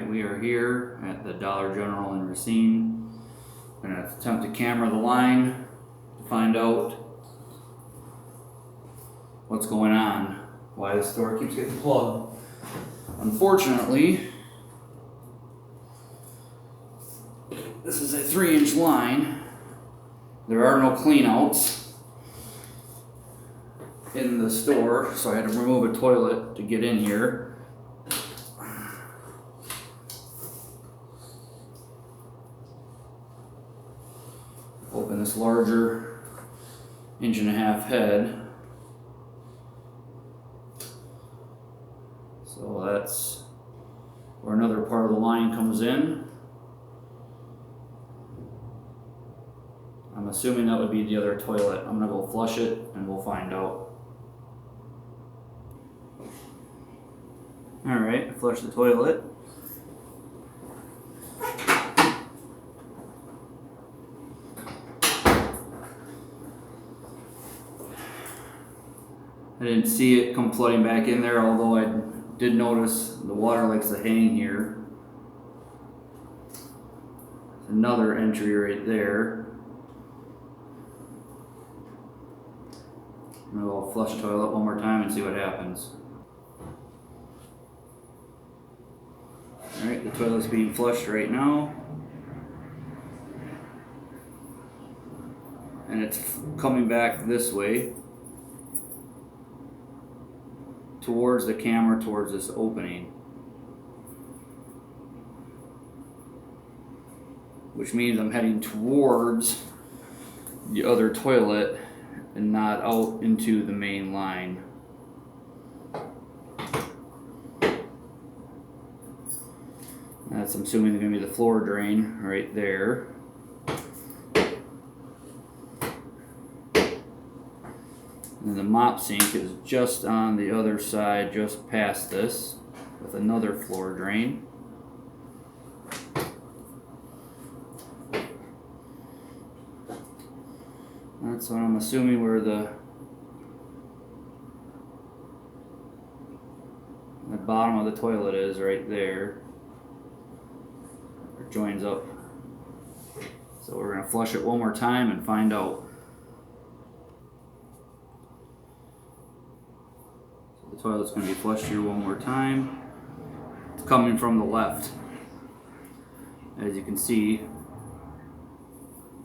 Alright, we are here at the Dollar General in Racine. I'm going to attempt to camera the line to find out what's going on, why the store keeps getting plugged. Unfortunately, this is a 3-inch line. There are no cleanouts in the store, so I had to remove a toilet to get in here. Open this larger 1.5-inch head. So that's where another part of the line comes in. I'm assuming that would be the other toilet. I'm gonna go flush it and we'll find out. Alright, flush the toilet. I didn't see it come flooding back in there, although I did notice the water likes to hang here. Another entry right there. I'm gonna go flush the toilet one more time and see what happens. Alright, the toilet's being flushed right now. And it's coming back this way towards the camera, towards this opening, which means I'm heading towards the other toilet and not out into the main line. That's, I'm assuming, going to be the floor drain right there. And the mop sink is just on the other side, just past this, with another floor drain. That's what I'm assuming where the bottom of the toilet is, right there. It joins up. So we're going to flush it one more time and find out. The toilet's going to be flushed here one more time. It's coming from the left, as you can see,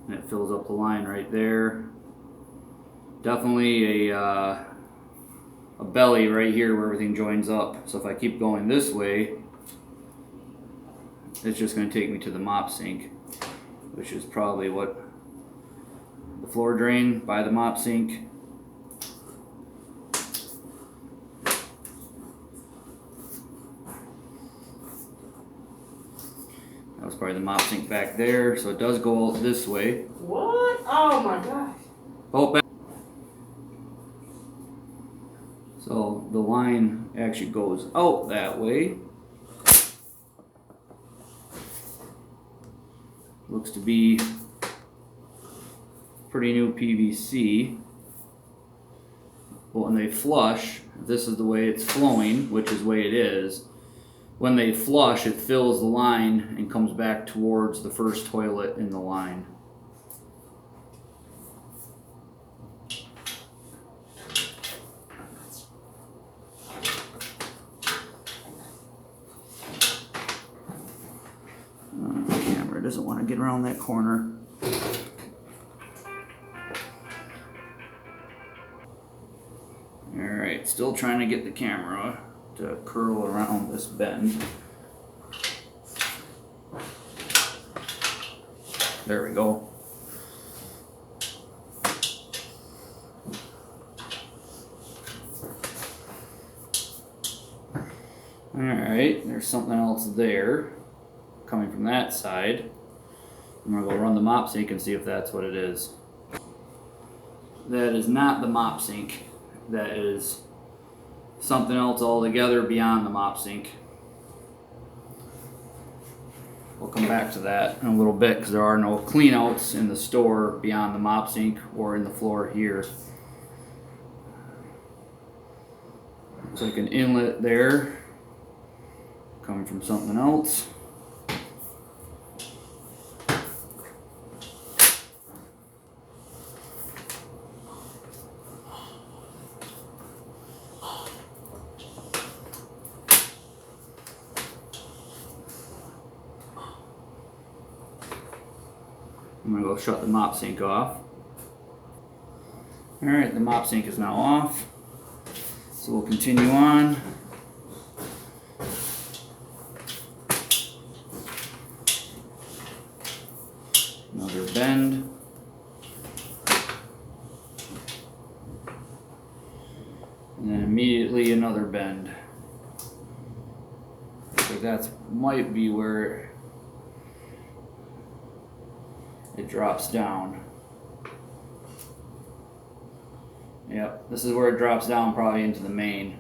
and it fills up the line right there. Definitely a belly right here where everything joins up. So if I keep going this way, it's just going to take me to the mop sink, which is probably what the floor drain by the mop sink. That was probably the mop sink back there, so it does go out this way. What? Oh my gosh. Oh, so the line actually goes out that way. Looks to be pretty new PVC. Well, when they flush, this is the way it's flowing, which is the way it is. When they flush, it fills the line and comes back towards the first toilet in the line. The camera doesn't want to get around that corner. Alright, still trying to get the camera to curl around this bend. There we go. Alright, there's something else there coming from that side. I'm going to go run the mop sink and see if that's what it is. That is not the mop sink. That is something else altogether beyond the mop sink. We'll come back to that in a little bit because there are no cleanouts in the store beyond the mop sink or in the floor here. Looks like an inlet there coming coming from something else. I'm going to go shut the mop sink off. Alright, the mop sink is now off. So we'll continue on. Another bend. And then immediately another bend. So that might be where it drops down. Yep, this is where it drops down, probably into the main.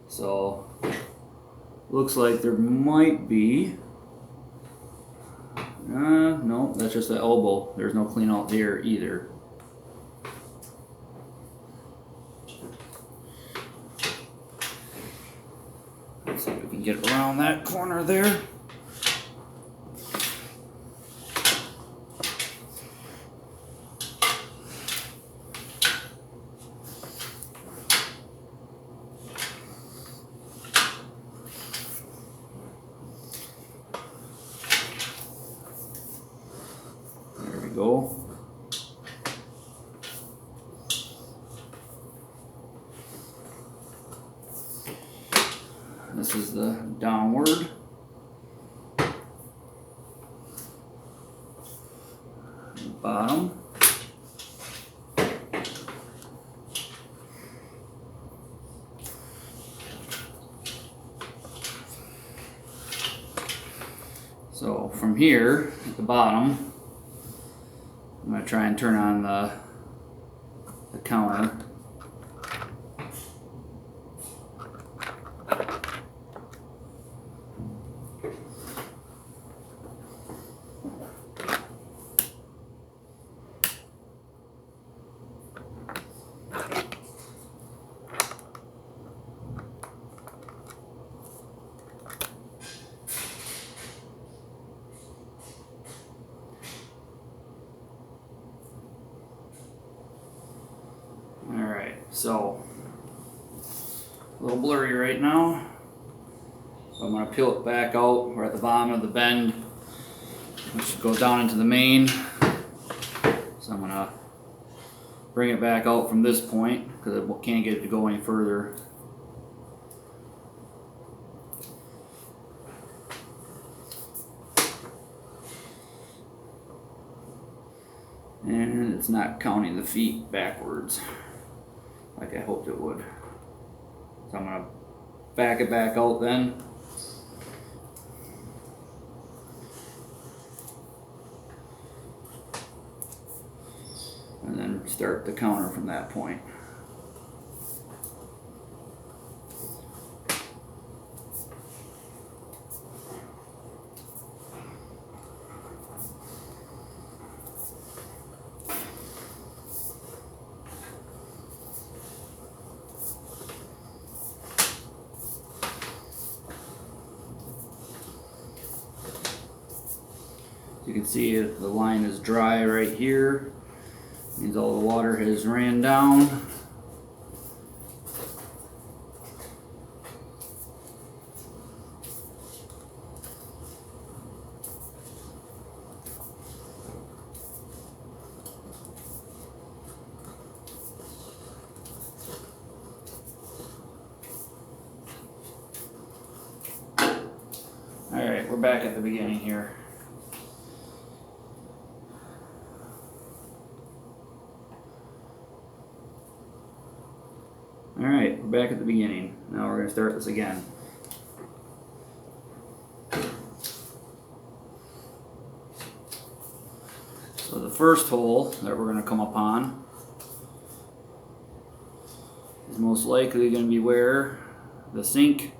So looks like there might be no, that's just the elbow. There's no clean out there either. Let's see if we can get around that corner there. Go. This is the downward. Bottom. So from here at the bottom, I'm going to try and turn on the counter. So, a little blurry right now. So I'm going to peel it back out. We're at the bottom of the bend, which goes down into the main. So I'm going to bring it back out from this point because I can't get it to go any further. And it's not counting the feet backwards like I hoped it would. So I'm going to back it back out then. And then start the counter from that point. You can see it, the line is dry right here. Means all the water has ran down. Alright, we're back at the beginning here. Alright, we're back at the beginning. Now we're going to start this again. So the first hole that we're going to come upon is most likely going to be where the sink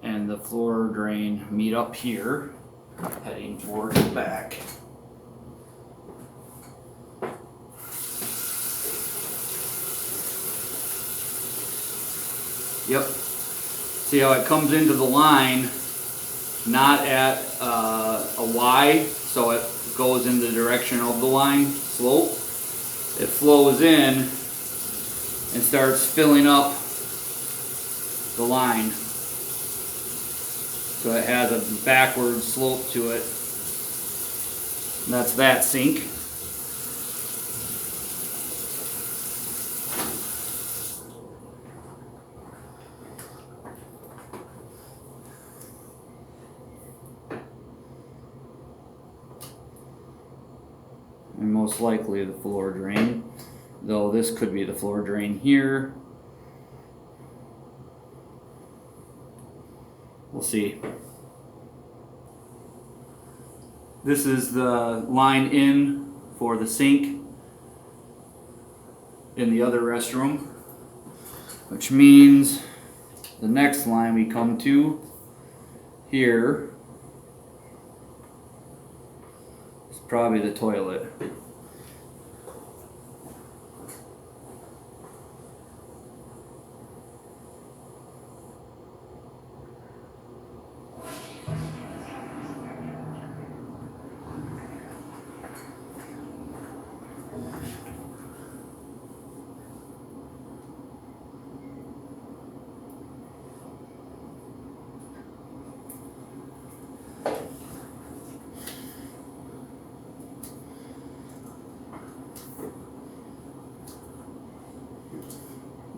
and the floor drain meet up here, heading towards the back. Yep. See how it comes into the line, not at a Y, so it goes in the direction of the line slope. It flows in and starts filling up the line. So it has a backward slope to it. And that's that sink. And most likely the floor drain, though this could be the floor drain here. We'll see. This is the line in for the sink in the other restroom, which means the next line we come to here is probably the toilet.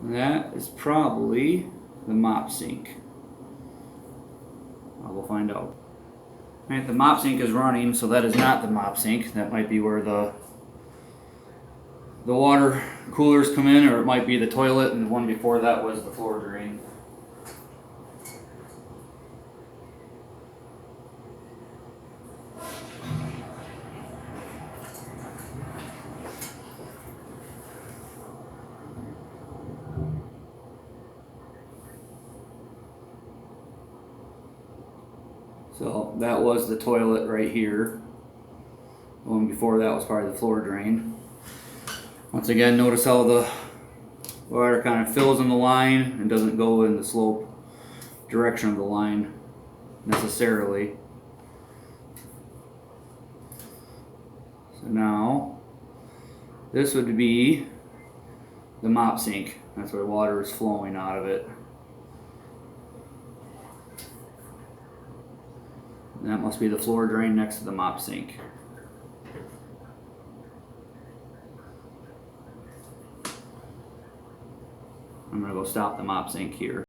That is probably the mop sink. I will find out. Alright, the mop sink is running, so that is not the mop sink. That might be where the water coolers come in, or it might be the toilet, and the one before that was the floor drain. So that was the toilet right here. The one before that was probably the floor drain. Once again, notice how the water kind of fills in the line and doesn't go in the slope direction of the line necessarily. So now this would be the mop sink. That's where water is flowing out of it. And that must be the floor drain next to the mop sink. I'm gonna go stop the mop sink here.